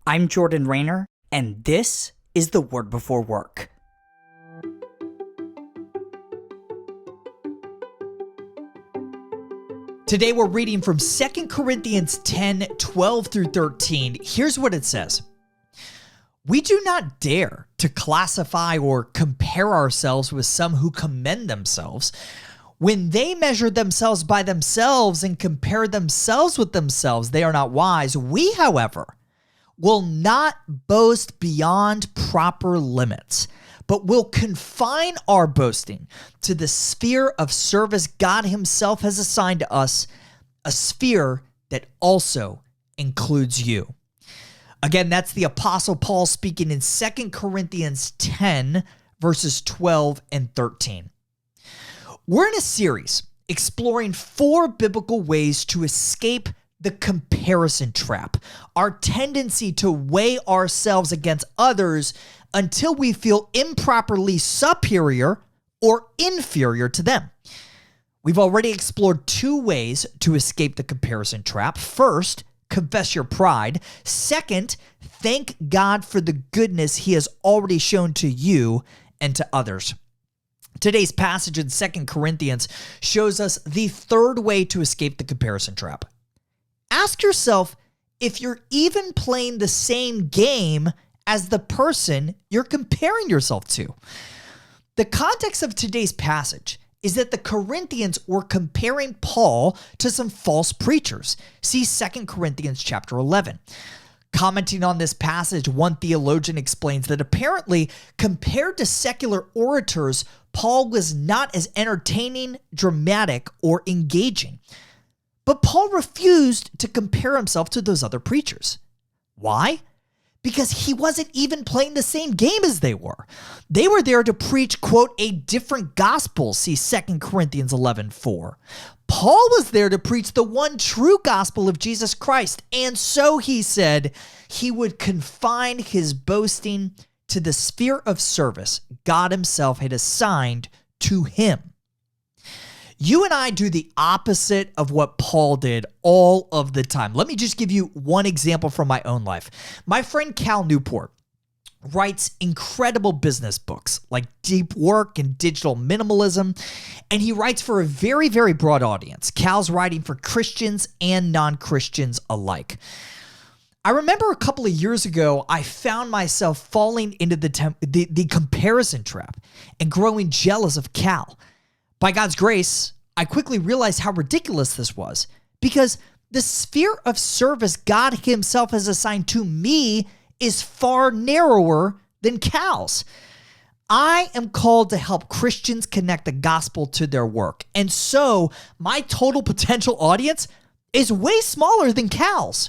I'm Jordan Raynor, and this is the Word Before Work. Today we're reading from 2 Corinthians 10, 12 through 13. Here's what it says. We do not dare to classify or compare ourselves with some who commend themselves. When they measure themselves by themselves and compare themselves with themselves, they are not wise. We, however, will not boast beyond proper limits, but will confine our boasting to the sphere of service God himself has assigned to us, a sphere that also includes you. Again, that's the Apostle Paul speaking in 2 Corinthians 10, verses 12 and 13. We're in a series exploring 4 biblical ways to escape the comparison trap, our tendency to weigh ourselves against others until we feel improperly superior or inferior to them. We've already explored 2 ways to escape the comparison trap. First, confess your pride. Second, thank God for the goodness he has already shown to you and to others. Today's passage in 2 Corinthians shows us the 3rd way to escape the comparison trap. Ask yourself if you're even playing the same game as the person you're comparing yourself to. The context of today's passage is that the Corinthians were comparing Paul to some false preachers. See 2 Corinthians chapter 11. Commenting on this passage, one theologian explains that apparently, compared to secular orators, Paul was not as entertaining, dramatic, or engaging. But Paul refused to compare himself to those other preachers. Why? Because he wasn't even playing the same game as they were. They were there to preach, quote, a different gospel, see 2 Corinthians 11:4. Paul was there to preach the one true gospel of Jesus Christ, and so he said he would confine his boasting to the sphere of service God himself had assigned to him. You and I do the opposite of what Paul did all of the time. Let me just give you one example from my own life. My friend Cal Newport writes incredible business books like Deep Work and Digital Minimalism, and he writes for a very, very broad audience. Cal's writing for Christians and non-Christians alike. I remember a couple of years ago, I found myself falling into the comparison trap and growing jealous of Cal. By God's grace, I quickly realized how ridiculous this was because the sphere of service God himself has assigned to me is far narrower than Cal's. I am called to help Christians connect the gospel to their work. And so my total potential audience is way smaller than Cal's.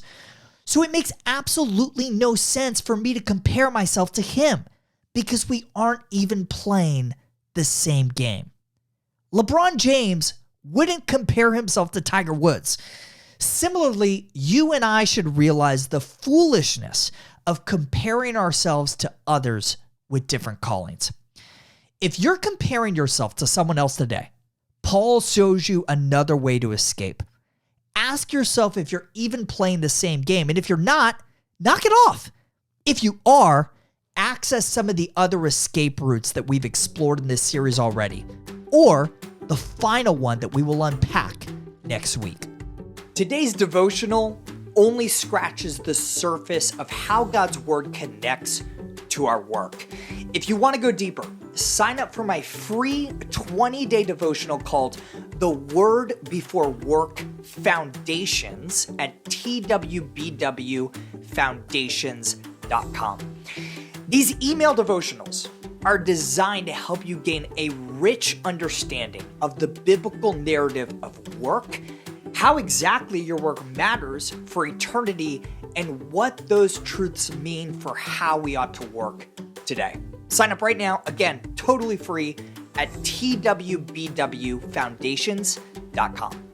So it makes absolutely no sense for me to compare myself to him because we aren't even playing the same game. LeBron James wouldn't compare himself to Tiger Woods. Similarly, you and I should realize the foolishness of comparing ourselves to others with different callings. If you're comparing yourself to someone else today, Paul shows you another way to escape. Ask yourself if you're even playing the same game, and if you're not, knock it off. If you are, access some of the other escape routes that we've explored in this series already, or the final one that we will unpack next week. Today's devotional only scratches the surface of how God's word connects to our work. If you want to go deeper, sign up for my free 20-day devotional called The Word Before Work Foundations at twbwfoundations.com. These email devotionals are designed to help you gain a rich understanding of the biblical narrative of work, how exactly your work matters for eternity, and what those truths mean for how we ought to work today. Sign up right now, again, totally free at twbwfoundations.com.